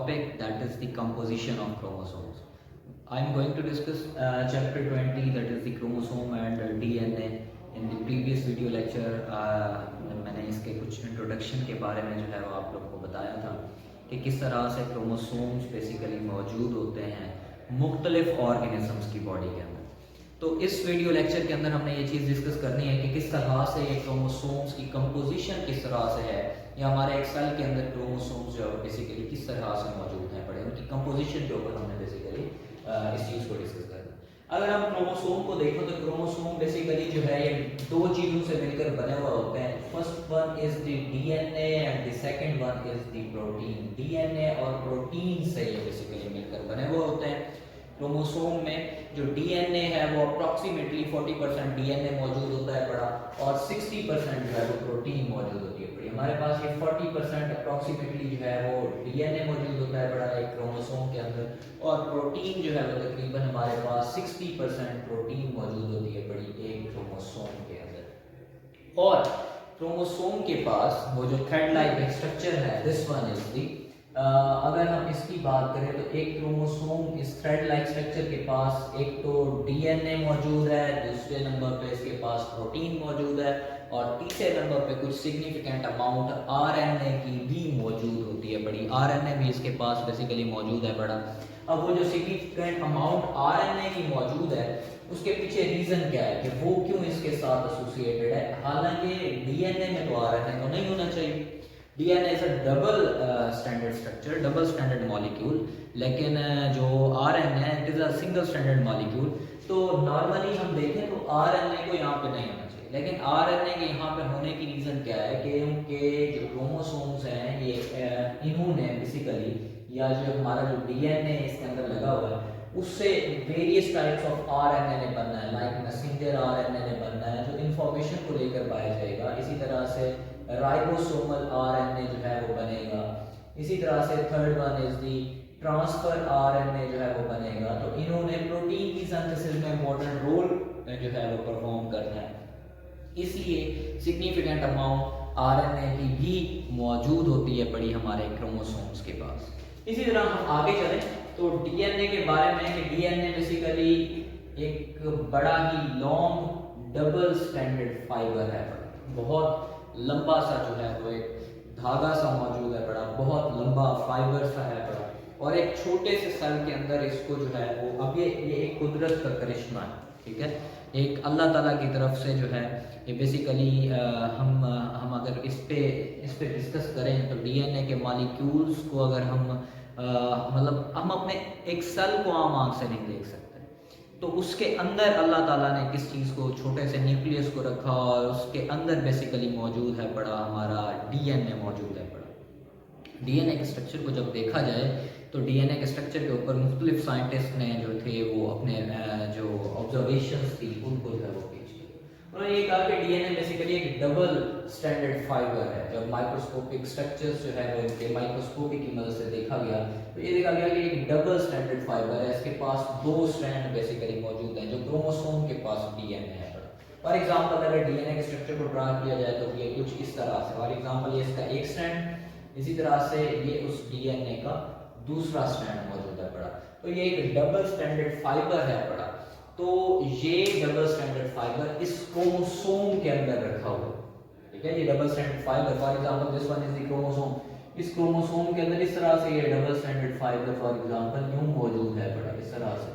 topic, that is the composition of chromosomes. I am going to discuss chapter 20, that is the chromosome and DNA. In the previous video lecture मैंने इसके कुछ introduction के बारे में जो है वो आप लोगों को बताया था कि किस तरह से क्रोमोसोम्स बेसिकली मौजूद होते हैं मुख्तलिफ ऑर्गेनिजम्स की बॉडी के अंदर। तो इस वीडियो लेक्चर के अंदर हमने ये चीज़ डिस्कस करनी है कि किस तरह से ये क्रोमोसोम्स की कंपोजिशन किस तरह से है, या हमारे एक सेल के अंदर क्रोमोसोम्स जो है बेसिकली किस तरह से मौजूद हैं पड़े, उनकी कंपोजिशन के ऊपर हमने बेसिकली इस चीज़ को डिस्कस करना है। अगर हम क्रोमोसोम को देखें तो क्रोमोसोम बेसिकली जो है ये दो चीज़ों से मिलकर बने हुए होते हैं। First one is the DNA and the second one is the protein. DNA और प्रोटीन से ये बेसिकली मिलकर बने हुए होते हैं। क्रोमोसोम में जो डीएनए है वो अप्रॉक्सीमेटली 40% डीएनए मौजूद होता है बड़ा, और 60% जो है वो प्रोटीन मौजूद होती है बड़ी। हमारे पास ये 40% अप्रॉक्सीमेटली जो है वो डीएनए मौजूद होता है बड़ा एक क्रोमोसोम के अंदर, और प्रोटीन जो है वो तकरीबन हमारे पास 60% प्रोटीन मौजूद होती है बड़ी एक क्रोमोसोम के अंदर। और क्रोमोसोम के पास वो जो थ्रेड लाइक स्ट्रक्चर है, दिस वन इज दी, अगर हम इसकी बात करें तो एक क्रोमोसोम इस थ्रेड लाइक स्ट्रक्चर के पास एक तो डीएनए मौजूद है, दूसरे नंबर पे इसके पास प्रोटीन मौजूद है, और तीसरे नंबर पे कुछ सिग्निफिकेंट अमाउंट आरएनए की भी मौजूद होती है बड़ी। आरएनए भी इसके पास बेसिकली मौजूद है बड़ा। अब वो जो सिग्निफिकेंट अमाउंट आरएनए की मौजूद है उसके पीछे रीजन क्या है कि वो क्यों इसके साथ एसोसिएटेड है। हालांकि डीएनए में तो आरएनए को नहीं होना चाहिए। DNA is a double standard structure, double standard molecule, लेकिन जो RNA it is a single standard molecule. तो नॉर्मली हम देखें तो आरएनए को यहाँ पे नहीं होना चाहिए, लेकिन आरएनए के यहाँ पे होने की रीजन क्या है कि उनके जो क्रोमोसोम्स हैं ये इन्होंने बेसिकली, या जो हमारा जो डीएनए इसके अंदर लगा हुआ है उससे वेरियस टाइप्स ऑफ आरएनए ने बनना है, लाइक मैसेंजर आरएनए ने बनना है जो इंफॉर्मेशन को लेकर पाया जाएगा। इसी तरह से राइबोसोमल आरएनए जो है वो बनेगा। इसी तरह से third one is the transfer RNA जो है वो बनेगा। तो इन्होंने प्रोटीन की सिंथेसिस में इम्पोर्टेंट रोल जो है वो परफॉर्म करना है, इसलिए सिग्निफिकेंट अमाउंट आरएनए की भी मौजूद होती है बड़ी हमारे क्रोमोसोम्स के पास। इसी तरह हम आगे चलें तो डीएनए के बारे में कि डीएनए बेसिकली एक बड़ा ही लॉन्ग डबल स्टैंडर्ड फाइबर है, बहुत लंबा सा जो है वो एक धागा सा मौजूद है बड़ा, बहुत लंबा फाइबर सा है बड़ा, और एक छोटे से सेल के अंदर इसको जो है वो, अब ये एक कुदरत का करिश्मा है, ठीक है, एक अल्लाह ताला की तरफ से जो है ये बेसिकली हम अगर इस पे डिस्कस करें तो डीएनए के मॉलिक्यूल्स को अगर हम मतलब हम अपने एक सेल को आम आंख से नहीं देख सकते, तो उसके अंदर अल्लाह ताला ने किस चीज़ को, छोटे से न्यूक्लियस को रखा, और उसके अंदर बेसिकली मौजूद है बड़ा हमारा डीएनए मौजूद है बड़ा। डीएनए के स्ट्रक्चर को जब देखा जाए तो डीएनए के स्ट्रक्चर के ऊपर मुख्तलिफ साइंटिस्ट ने जो थे वो अपने जो ऑब्जर्वेशंस थी उनको जो है वो पेश किया। उन्होंने ये कहा कि डीएनए बेसिकली एक डबल स्टैंडर्ड फाइबर है। जब माइक्रोस्कोपिक स्ट्रक्चर्स जो है वो इनके माइक्रोस्कोपी की मदद से देखा गया तो ये देखा गया कि एक डबल स्टैंडर्ड फाइबर है, इसके पास दो स्ट्रैंड बेसिकली मौजूद हैं जो क्रोमोसोम के पास डीएनए है। फॉर एग्जांपल अगर डीएनए के स्ट्रक्चर को ड्रा किया जाए तो ये कुछ इस तरह से, फॉर एग्जांपल ये इसका एक स्ट्रैंड, इसी तरह से ये उस डीएनए का दूसरा स्ट्रैंड मौजूद है बड़ा। तो ये एक डबल स्टैंडर्ड फाइबर है बड़ा। तो ये डबल स्टैंडर्ड फाइबर इस क्रोमोसोम के अंदर रखा हुआ है, ठीक है, ये double standard fibre, for example this one is the chromosome, इस क्रोमोसोम के अंदर इस तरह से ये double standard fibre for example यूं मौजूद है बड़ा, इस तरह से,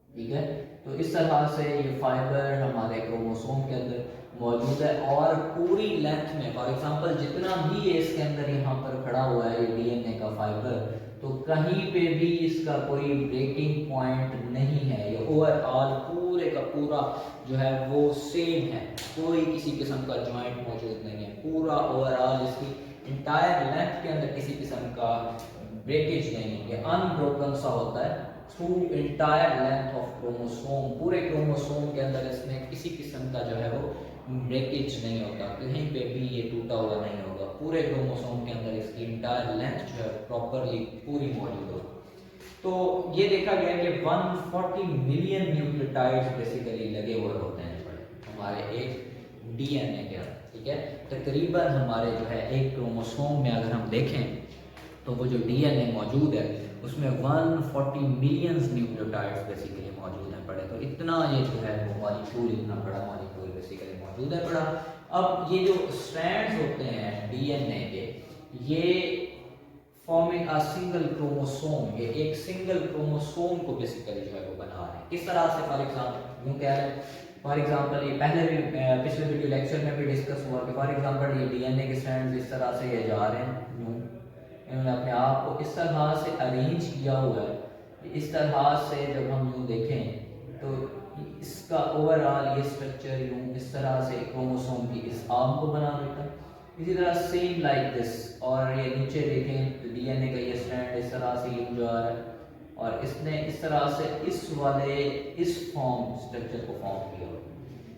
ठीक है। तो इस तरह से ये फाइबर हमारे क्रोमोसोम के अंदर मौजूद है, और पूरी लेंथ में फॉर एग्जांपल जितना भी ये इसके अंदर यहाँ पर खड़ा हुआ है ये डीएनए का फाइबर, तो कहीं पे भी इसका कोई ब्रेकिंग पॉइंट नहीं है। ये ओवरऑल पूरे का पूरा जो है वो सेम है, कोई किसी किस्म का जॉइंट मौजूद नहीं है। पूरा ओवरऑल इसकी इंटायर लेंथ के अंदर किसी किस्म का ब्रेकेज नहीं है, ये अनब्रोकन सा होता है through entire length of chromosome. पूरे क्रोमोसोम के अंदर इसमें किसी किस्म का जो है वो ब्रेकेज नहीं होता, कहीं पे भी ये टूटा हुआ नहीं होगा। पूरे क्रोमोसोम के अंदर इसकी इंटायर लेंथ जो है प्रॉपरली पूरी मौजूद होगी। तो ये देखा गया कि 140 मिलियन न्यूक्लियोटाइड्स बेसिकली लगे हुए होते हैं हमारे एक डीएनए के अंदर, ठीक है। तकरीबन हमारे जो है एक क्रोमोसोम में अगर हम देखें तो वो जो डीएनए मौजूद है उसमें 140 मिलियंस न्यूक्लियोटाइड्स बेसिकली मौजूद हैं पड़े। तो इतना ये जो है वो मॉलिक्यूल, इतना बड़ा मॉलिक्यूल बेसिकली मौजूद है पड़ा। अब ये जो स्ट्रैंड्स होते हैं डीएनए के, ये फॉर्मिंग अ सिंगल क्रोमोसोम, ये एक सिंगल क्रोमोसोम को बेसिकली जो है वो बना रहे हैं। किस तरह से? फॉर एग्जांपल यूँ कह रहे हैं, फॉर एग्जांपल ये पहले भी पिछले वीडियो लेक्चर में भी डिस्कस हुआ कि फॉर एग्जांपल ये डीएनए के स्ट्रैंड्स इस तरह से ये जा रहे हैं यूँ, इन्होंने अपने आप को इस तरह से अरेंज किया हुआ है। इस तरह से जब हम यूँ देखें तो इसका ओवरऑल ये स्ट्रक्चर यूँ इस तरह से क्रोमोसोम की इस आर्म को बना देता है। इसी तरह सेम लाइक दिस, और ये नीचे देखें तो डीएनए का ये स्ट्रैंड इस तरह से यूँ जा रहा है और इसने इस तरह से इस फॉर्म स्ट्रक्चर को फॉर्म किया।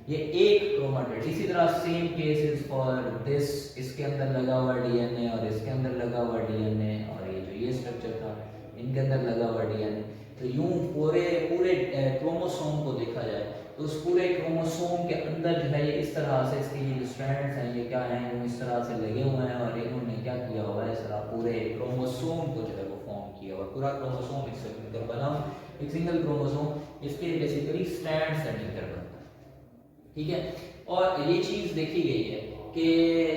ये एक क्रोमेटिड। इसी तरह same case is for this, इसके अंदर लगा हुआ डीएनए और इसके अंदर लगा हुआ डीएनए, और ये जो ये स्ट्रक्चर था इनके अंदर लगा हुआ डीएनए। तो यूं पूरे क्रोमोसोम को देखा जाए तो उस पूरे क्रोमोसोम के अंदर जो है ये इस तरह से इसके ये जो स्ट्रैंड्स हैं ये क्या हैं, वो इस तरह से लगे हुए हैं और इन्होंने क्या किया हुआ है, इस तरह पूरे क्रोमोसोम को जो है वो फॉर्म किया हुआ। पूरा क्रोमोसोम इससे मिलकर बना, एक सिंगल क्रोमोसोम, इसके बेसिकली स्ट्रैंड से मिलकर बनता है, ठीक है। और ये चीज़ देखी गई है कि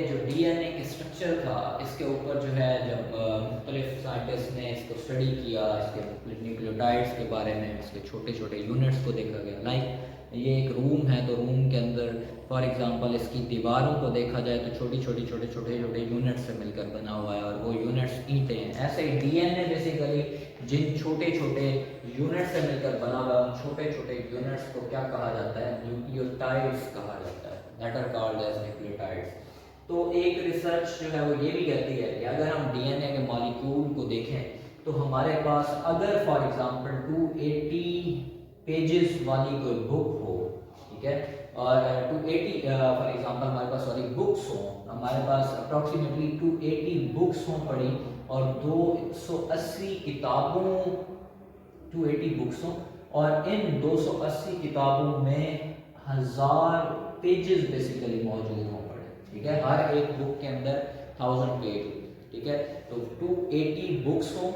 जो डीएनए के स्ट्रक्चर था इसके ऊपर जो है जब मुख्तलिफ साइंटिस्ट ने इसको स्टडी किया, इसके न्यूक्लियोटाइड्स के बारे में, इसके छोटे छोटे यूनिट्स को देखा गया। लाइक ये एक रूम है तो रूम के अंदर फॉर एग्जांपल इसकी दीवारों को देखा जाए तो छोटे छोटे यूनिट्स से मिलकर बना हुआ है और वो यूनिट्स ईंटें हैं। ऐसे ही डीएनए बेसिकली जिन छोटे छोटे यूनिट से मिलकर बना हुआ है, छोटे छोटे यूनिट्स को क्या कहा जाता है, न्यूक्लियोटाइड्स कहा जाता है, that are called as nucleotides. तो एक रिसर्च जो है वो ये भी कहती है कि अगर हम डीएनए के मॉलिक्यूल को देखें तो हमारे पास अगर फॉर एग्जांपल 280 पेजेस वाली कोई बुक हो, ठीक है, और 280 फॉर एग्जांपल हमारे पास सॉरी बुक्स हो, हमारे पास अप्रॉक्सीमेटली 280 बुक्स हों पड़ी और 280 किताबों 280 बुक्स हों और इन 280 किताबों में 1000 पेजेस बेसिकली मौजूद हों पड़े, ठीक है। हर एक बुक के अंदर 1000 पेज, ठीक है। तो 280 बुक्स हों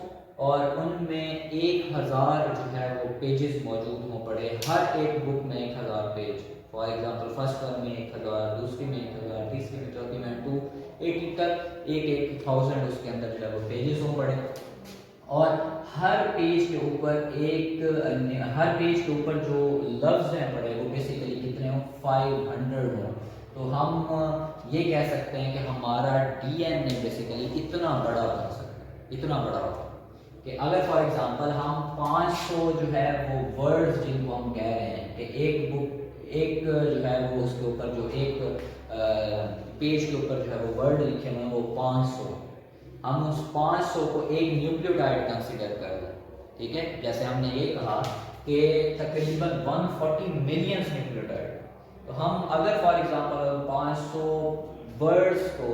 और उनमें 1000 जो है वो पेजेस मौजूद हों पड़े, हर एक बुक में 1000 page. For example first one में 1000, दूसरी में 1000, तीसरी में, चौथी में 280 तक एक 1000 उसके अंदर जो है वो पेजेस हों पड़े और हर पेज के ऊपर जो लफ्ज़ हैं पड़े वो बेसिकली कितने हों, 500 हों। तो हम ये कह सकते हैं कि हमारा डीएनए बेसिकली इतना बड़ा बन सकता है, इतना बड़ा होगा कि अगर फॉर एग्जांपल हम 500 जो है वो वर्ड्स जिनको हम कह रहे हैं कि एक जो है वो उसके ऊपर जो एक पेज के ऊपर जो है वो वर्ड लिखे हुए हैं वो 500, हम उस 500 को एक न्यूक्लियोटाइड कंसीडर कर लें, ठीक है। जैसे हमने ये कहा कि तकरीबन 140 मिलियन न्यूक्लियोटाइड, तो हम अगर फॉर एग्जांपल 500 वर्ड्स को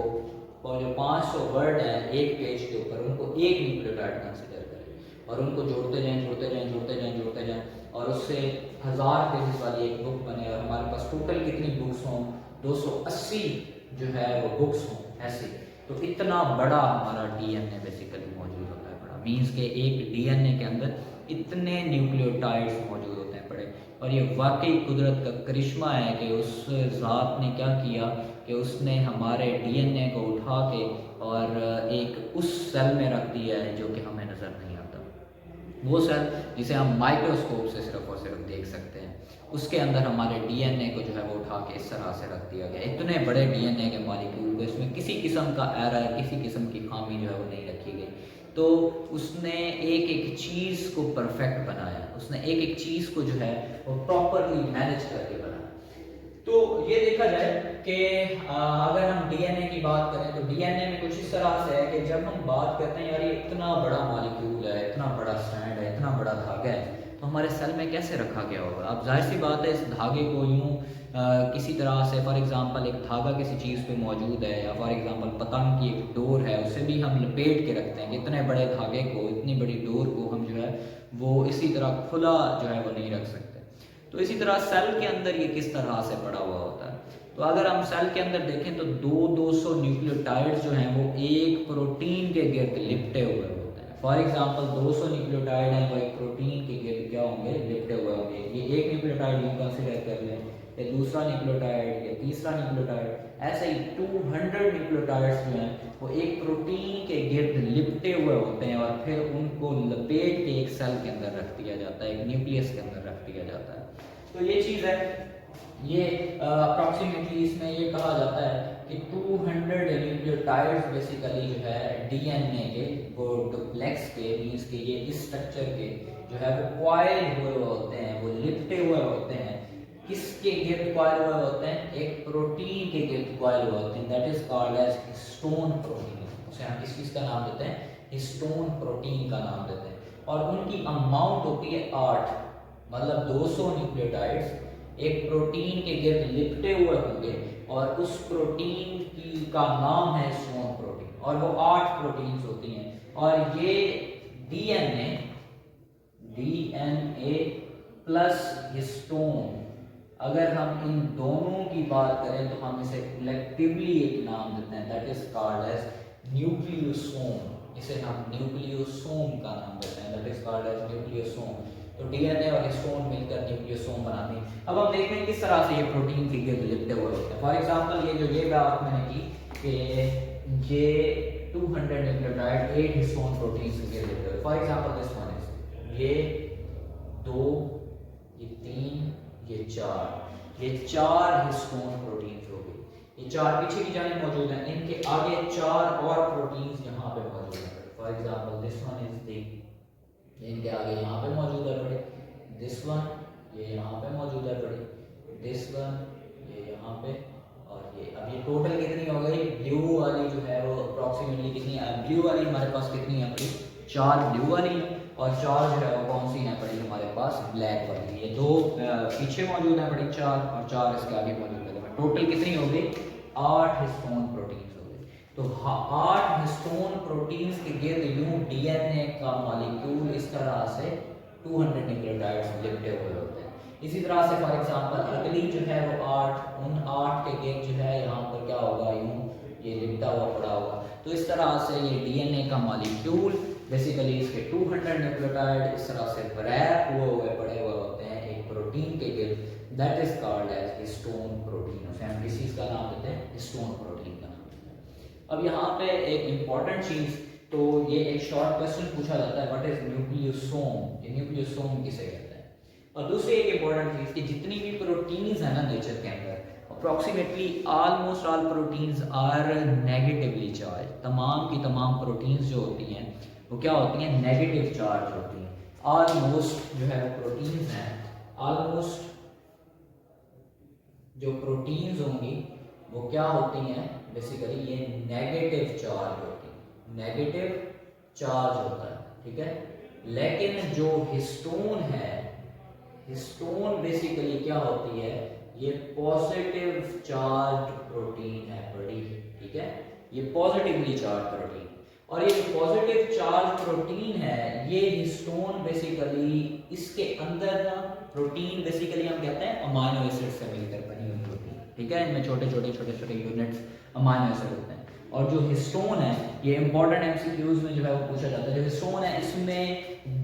और जो 500 वर्ड हैं एक पेज के ऊपर उनको एक न्यूक्लियोटाइड कंसीडर करें और उनको जोड़ते जाएं और उससे 1000 पेजेस वाली एक बुक बने और हमारे पास टोटल कितनी बुक्स हों, 280 जो है वो बुक्स हों ऐसे। तो इतना बड़ा हमारा डीएनए बेसिकली मौजूद होता है बड़ा, मीन्स के एक डीएनए के अंदर इतने न्यूक्लियोटाइड्स मौजूद होते हैं बड़े। और ये वाकई कुदरत का करिश्मा है कि उस ज़ात ने क्या किया कि उसने हमारे डीएनए को उठा के और एक उस सेल में रख दिया है जो कि हमें नज़र नहीं आता। वो सेल जिसे हम माइक्रोस्कोप से सिर्फ और सिर्फ देख सकते हैं, उसके अंदर हमारे डीएनए को जो है वो उठा के इस तरह से रख दिया गया। इतने बड़े डीएनए के मॉलिक्यूल को इसमें किसी किस्म का एरर, किसी किस्म की खामी जो है वो नहीं रखी गई। तो उसने एक एक चीज़ को परफेक्ट बनाया, उसने एक एक चीज़ को जो है वो प्रॉपरली मैनेज करके बनाया। तो ये देखा जाए कि अगर हम डीएनए की बात करें तो डीएनए में कुछ इस तरह से है कि जब हम बात करते हैं यार ये इतना बड़ा मॉलिक्यूल है, इतना बड़ा स्ट्रैंड है, इतना बड़ा धागा है, तो हमारे सेल में कैसे रखा गया होगा। अब जाहिर सी बात है इस धागे को यूँ किसी तरह से फॉर एग्जांपल एक धागा किसी चीज़ पे मौजूद है या फॉर एग्जांपल पतंग की एक डोर है, उसे भी हम लपेट के रखते हैं। इतने बड़े धागे को, इतनी बड़ी डोर को हम जो है वो इसी तरह खुला जो है वो नहीं रख सकते। तो इसी तरह सेल के अंदर ये किस तरह से पड़ा हुआ होता है। तो अगर हम सेल के अंदर देखें तो 200 न्यूक्लियोटाइड्स जो हैं वो एक प्रोटीन के गिर्द लिपटे हुए होते हैं। फॉर एग्जांपल 200 न्यूक्लियोटाइड हैं वो एक प्रोटीन के गिर्द क्या होंगे, लिपटे हुए होंगे। ये एक न्यूक्लियोटाइड यूँ कंसिडर कर लें, या दूसरा न्यूक्लियोटाइड, या तीसरा न्यूक्लियोटाइड, ऐसे ही 200 न्यूक्लियोटाइड्स जो हैं वो एक प्रोटीन के गिर्द लिपटे हुए होते हैं और फिर उनको लपेट के एक सेल के अंदर रख दिया जाता है, एक न्यूक्लियस के अंदर रख दिया जाता है। तो ये चीज़ है, ये अप्रॉक्सीमेटली इसमें ये कहा जाता है कि 200 न्यूक्लियोटाइड्स बेसिकली जो है डीएनए के वो डुप्लेक्स के मींस के ये इस स्ट्रक्चर के जो है वो कॉइल हुए होते हैं, वो लिपटे हुए होते हैं। किसके गिर्द कॉइल हुए होते हैं, एक प्रोटीन के गिर्द कॉइल हुए होते हैं, that is called as histone protein. उसे हम किस चीज़ का नाम देते हैं, हिस्टोन प्रोटीन का नाम देते हैं। और उनकी अमाउंट होती है 8, मतलब 200 न्यूक्लियोटाइड्स एक प्रोटीन के गिर्द लिपटे हुए होंगे और उस प्रोटीन की का नाम है हिस्टोन प्रोटीन, और वो 8 प्रोटीन्स होती हैं। और ये डीएनए प्लस हिस्टोन, अगर हम इन दोनों की बात करें तो हम इसे कलेक्टिवली एक नाम देते हैं, that is called as nucleosome. इसे हम न्यूक्लियोसोम का नाम देते हैं, that is called as nucleosome. तो डीएनए और हिस्टोन मिलकर न्यूक्लियोसोम बनाते हैं। अब हम देखते हैं किस तरह से ये प्रोटीन के गिर्द लिपटे हुए होते हैं। फॉर एग्जांपल ये बात मैंने की कि ये 200 न्यूक्लियोटाइड 8 हिस्टोन प्रोटीन के गिर्द लिपटे हुए। For example this one is ये 2, ये 3, ये 4, ये 4 हिस्टोन प्रोटीन्स हो गए। ये 4 पीछे की जाने मौजूद हैं, इनके आगे 4 और प्रोटीन्स यहाँ पे मौजूद हैं। For example this one is the, इनके आगे यहाँ पे मौजूद है बड़े, दिस वन ये यहाँ पे मौजूद है बड़े, दिस वन ये यहाँ पे, और ये अब ये टोटल कितनी हो गई, ब्लू वाली जो है वो अप्रॉक्सीमेटली कितनी है, ब्लू वाली हमारे पास कितनी है बड़ी, 4 ब्लू वाली है, और 4 जो है वो कौन सी है बड़ी हमारे पास, ब्लैक वाली। ये 2 पीछे मौजूद है बड़ी 4, और 4 इसके आगे मौजूद है। टोटल कितनी हो गई, 8 हिस्टोन प्रोटीन्स हो गए। तो 8 हिस्टोन प्रोटीन्स के गिर्द यूं डीएनए का मॉलिक्यूल इस तरह से 200 न्यूक्लियोटाइड्स लिपटे हुए होते हैं। इसी तरह से फॉर एग्जांपल अगली जो है वो 8, उन 8 के गिर्द जो है यहाँ पर क्या होगा, यूं ये लिपटा हुआ पड़ा होगा। तो इस तरह से ये डीएनए का मॉलिक्यूल बेसिकली इसके 200 न्यूक्लियोटाइड इस तरह से रैप हुए पड़े हुए होते हैं एक प्रोटीन के गिर्द, that is called as histone protein. उसे हम किस चीज़ का नाम देते हैं, हिस्टोन प्रोटीन का नाम देते हैं। अब यहाँ पे एक इम्पॉर्टेंट चीज़, तो ये एक शॉर्ट क्वेश्चन पूछा जाता है, व्हाट इज न्यूक्लियोसोम, ये न्यूक्लियोसोम किसे कहते हैं। और दूसरी एक इम्पॉर्टेंट चीज़ कि जितनी भी प्रोटीन्स है ना नेचर के अंदर, approximately almost all proteins are negatively charge. तमाम की तमाम प्रोटीन्स जो होती हैं वो क्या होती हैं, नेगेटिव चार्ज होती हैं। ऑलमोस्ट जो है प्रोटीन्स हैं, ऑलमोस्ट जो प्रोटीन्स होंगी वो क्या होती हैं, बेसिकली ये नेगेटिव चार्ज होती है, नेगेटिव चार्ज होता है, ठीक है। लेकिन जो हिस्टोन है, हिस्टोन बेसिकली क्या होती है, ये पॉजिटिव चार्ज प्रोटीन है बड़ी, ठीक है, ये पॉजिटिवली चार्ज प्रोटीन। और ये जो पॉजिटिव चार्ज प्रोटीन है, ये हिस्टोन बेसिकली इसके अंदर ना प्रोटीन बेसिकली हम कहते हैं अमाइनो एसिड से मिलकर बनी हुई प्रोटीन, ठीक है। इनमें छोटे छोटे यूनिट्स अमाइनो एसिड होते हैं। और जो हिस्टोन है, ये इंपॉर्टेंट एमसीक्यूज में जो है वो पूछा जाता है, जो हिस्टोन है इसमें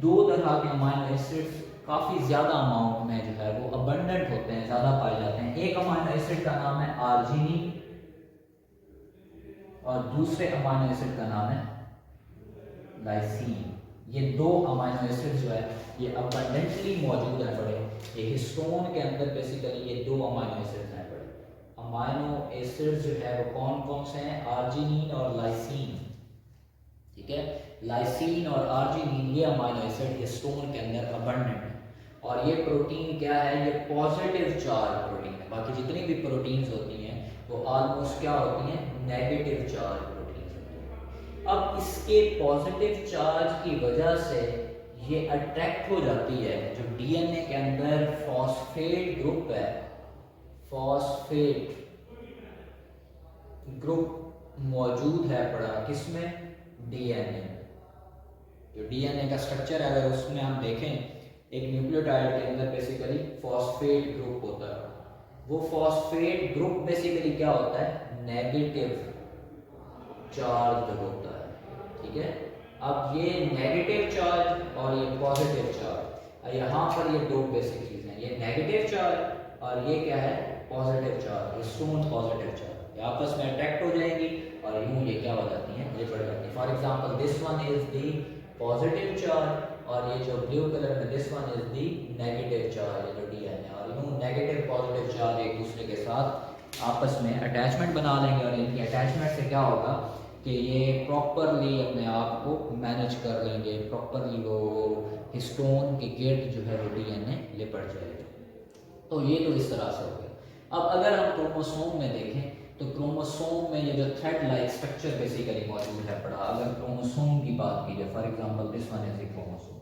2 तरह के अमाइनो एसिड्स काफ़ी ज़्यादा अमाउंट में जो है वो अबंडेंट होते हैं, ज़्यादा पाए जाते हैं। एक अमाइनो एसिड का नाम है आर्जिनिन और दूसरे अमाइनो एसिड का नाम है लाइसीन। ये 2 अमाइनो एसिड जो है ये अबंडेंटली मौजूद है बड़े, ये हिस्टोन के अंदर बेसिकली ये 2 अमाइनो एसिड हैं बड़े। अमाइनो एसिड जो है वो कौन कौन से हैं, आर्जिनिन और लाइसीन, ठीक है। लाइसीन और आर्जिनिन ये अमाइनो एसिड हिस्टोन के अंदर अबंडेंट है। और ये प्रोटीन क्या है, ये पॉजिटिव चार्ज प्रोटीन है। बाकी जितनी भी प्रोटीन्स होती हैं वो ऑलमोस्ट क्या होती हैं, नेगेटिव चार्ज प्रोटीन होती हैं। अब इसके पॉजिटिव चार्ज की वजह से ये अट्रैक्ट हो जाती है, जो डीएनए के अंदर फॉस्फेट ग्रुप है, फॉस्फेट ग्रुप मौजूद है पड़ा किसमें, डीएनए। जो डीएनए का स्ट्रक्चर है अगर उसमें हम देखें एक न्यूक्लियोटाइड के अंदर बेसिकली फॉस्फेट ग्रुप होता है। वो फॉस्फेट ग्रुप बेसिकली क्या होता है, नेगेटिव चार्ज होता है, ठीक है। अब ये नेगेटिव चार्ज और ये पॉजिटिव चार्ज, यहाँ पर ये दो बेसिक चीजें हैं, ये नेगेटिव चार्ज और ये क्या है, positive charge, stone positive charge, ये आपस में अट्रैक्ट हो जाएंगी और यूं ये क्या हो जाती हैं, ये बढ़ जाती है। For example this one is the positive charge और ये जो ब्लू कलर में this one is the negative charge, ये जो Dn है, और यूं नेगेटिव पॉजिटिव चार्ज एक दूसरे के साथ आपस में अटैचमेंट बना लेंगे और इनकी अटैचमेंट से क्या होगा कि ये प्रॉपरली अपने आप को मैनेज कर लेंगे, प्रॉपरली वो हिस्टोन के गेट जो है वो DNA लिपट जाएगा। तो ये तो इस तरह से हो गया। अब अगर हम क्रोमोसोम में देखें तो क्रोमोसोम में ये जो थ्रेड लाइक स्ट्रक्चर बेसिकली मौजूद है पड़ा। अगर क्रोमोसोम की बात की जाए, for example this one is a chromosome,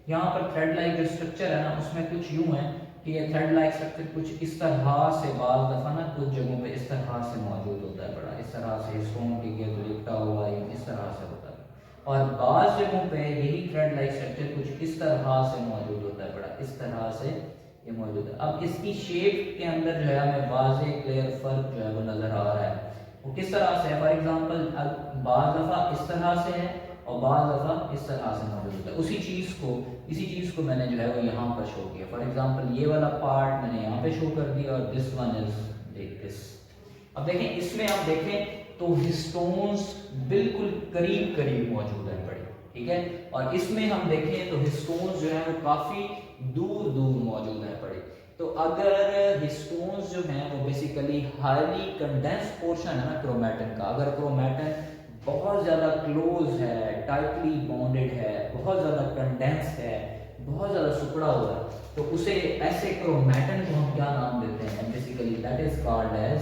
यहाँ पर थ्रेड लाइक जो स्ट्रक्चर है ना, उसमें कुछ यूं है कि ये थ्रेड लाइक स्ट्रक्चर कुछ इस तरह से बाल दफा ना कुछ जगहों पे इस तरह से मौजूद होता है बड़ा, इस तरह से हिस्टोन के गेट लिपटा हुआ इस तरह से होता है, और बाज़ जगहों पे यही थ्रेड लाइक स्ट्रक्चर कुछ इस तरह से मौजूद होता है बड़ा, इस तरह से ये मौजूद है। अब इसकी शेप के अंदर जो है हमें वाज़ेह क्लियर फर्क जो है वो नजर आ रहा है। वो किस तरह से है, फॉर एग्जांपल बाज़ दफ़ा इस तरह से है और बाज़ दफ़ा इस तरह से मौजूद है। इसी चीज़ को मैंने जो है वो यहाँ पर शो किया। फॉर एग्जांपल ये वाला पार्ट मैंने यहाँ पे शो कर दिया और दिस वन इज दिस। अब देखें, इसमें आप देखें तो हिस्टोन्स बिल्कुल करीब करीब मौजूद है बड़े, ठीक है, और इसमें हम देखें तो हिस्टोन्स जो है वो काफ़ी दूर दूर मौजूद है पड़े। तो अगर हिस्टोन्स जो हैं वो बेसिकली हाईली कंडेंस पोर्शन है ना क्रोमैटिन का, अगर क्रोमैटिन बहुत ज़्यादा क्लोज है, टाइटली बॉन्डेड है, बहुत ज़्यादा कंडेंस है, बहुत ज़्यादा सिकुड़ा हुआ है, तो उसे ऐसे क्रोमैटिन को हम क्या नाम देते हैं, basically that is called as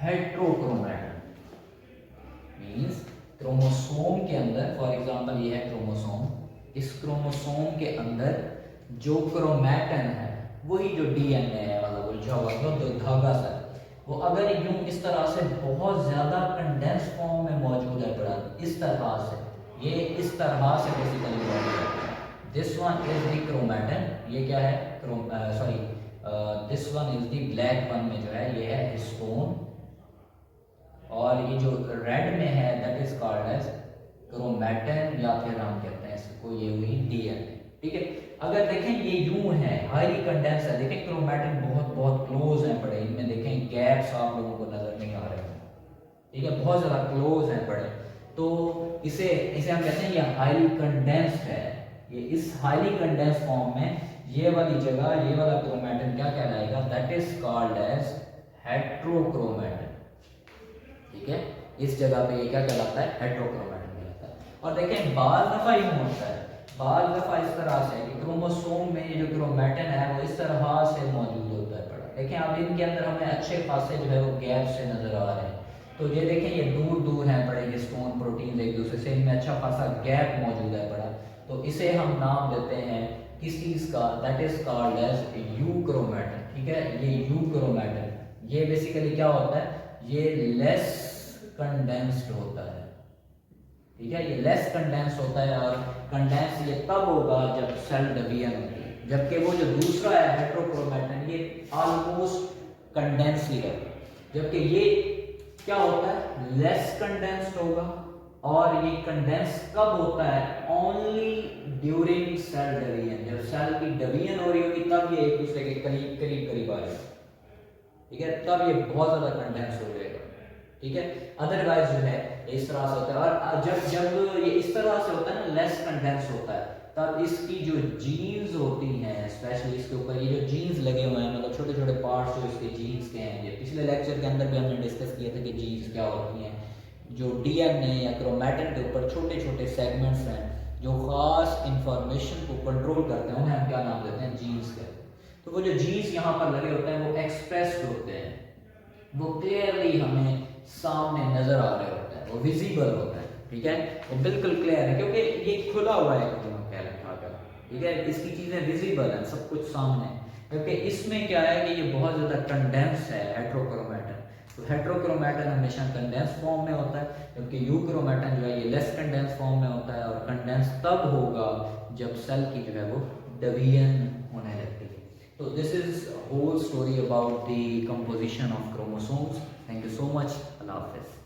heterochromatin. Means chromosome के अंदर, फॉर एग्जांपल ये है क्रोमोसोम, इस क्रोमोसोम के अंदर जो क्रोमैटिन है वही जो DNA है, मतलब उलझा हुआ जो धागा सा, वो अगर यूं इस तरह से बहुत ज्यादा कंडेंस फॉर्म में मौजूद है बड़ा, इस तरह से, ये इस तरह से बेसिकली मौजूद है। This one is the chromatin, ये क्या है, this one is the black one में जो है ये है हिस्टोन, और ये जो रेड में है that is called as chromatin, या फिर हम कहते हैं इसको ये हुई DNA, ठीक है। अगर देखें ये यूं है, हाईली कंडेंस है, देखें क्रोमैटिन बहुत बहुत क्लोज है पड़े, इनमें देखें गैप्स आप लोगों को नजर नहीं आ रहे हैं, ठीक है, बहुत ज्यादा क्लोज है पड़े, तो इसे हम कहते हैं ये हाईली कंडेंस्ड है। ये इस हाईली कंडेंस फॉर्म में ये वाली जगह, ये वाला क्रोमैटिन क्या कहलाएगा, that is called as heterochromatin, ठीक है। इस जगह पे ये क्या कहलाता है, हेट्रोक्रोमैटिन कहलाता है। और देखें बाल दफा यूं होता है, बाल दफा इस तरह से कि क्रोमोसोम में ये जो क्रोमैटिन है वो इस तरह से मौजूद होता है बड़ा। देखें अब इनके अंदर हमें अच्छे खासे जो है वो गैप से नजर आ रहे हैं, तो ये देखें ये दूर दूर हैं बड़े हिस्टोन प्रोटीन एक दूसरे से, इनमें अच्छा खासा गैप मौजूद है बड़ा, तो इसे हम नाम देते हैं किस चीज का, that is called as euchromatin, ठीक है। ये यूक्रोमैटिन ये बेसिकली क्या होता है, ये लेस कंडेंस्ड होता है, ठीक है, ये लेस कंडेंस होता है, और कंडेंस ये तब होगा जब सेल डिवीजन होती है, जबकि वो जो दूसरा है हेट्रोक्रोमैटिन ये ऑलमोस्ट कंडेंस ही है, जबकि ये क्या होता है, लेस कंडेंस्ड होगा, और ये कंडेंस कब होता है, ओनली ड्यूरिंग सेल डिवीजन, जब सेल की डिवीजन हो रही होगी तब ये एक दूसरे के करीब करीब करीब आ जाएगा, ठीक है, तब ये बहुत ज्यादा कंडेंस हो जाएगा, ठीक है। अदरवाइज जो है इस तरह से होता है, और जब ये इस तरह से होता है ना, लेस कंडेंस होता है, तब इसकी जो जीन्स होती हैं, स्पेशली इसके ऊपर ये जो जीन्स लगे हुए हैं, मतलब छोटे छोटे पार्ट्स जो इसके जीन्स के हैं, ये पिछले लेक्चर के अंदर भी हमने डिस्कस किया था कि जीन्स क्या होती हैं, जो DNA या क्रोमैटिन के ऊपर छोटे छोटे सेगमेंट्स हैं जो खास इंफॉर्मेशन को कंट्रोल करते हैं, उन्हें हम क्या नाम देते हैं, जीन्स कहते हैं। तो वो जो जीन्स यहाँ पर लगे होते हैं वो एक्सप्रेस्ड होते हैं, वो क्लियरली हमें सामने नजर आ रहे होते हैं, वो विजिबल होता है, ठीक है, वो बिल्कुल क्लियर है, क्योंकि ये खुला हुआ है, ठीक है, इसकी चीजें विजिबल है, सब कुछ सामने, क्योंकि इसमें क्या है कि ये बहुत ज्यादा कंडेंस है हेट्रोक्रोमैटिन, तो हेट्रोक्रोमैटिन हमेशा कंडेंस फॉर्म में होता है, जबकि यूक्रोमैटिन जो है ये लेस कंडेंस फॉर्म में होता है, और कंडेंस तब होगा जब सेल की जो है वो डिवीजन होने लगती है। तो this is whole story about the composition of chromosomes. Thank you so much. अल्लाह हाफिज़।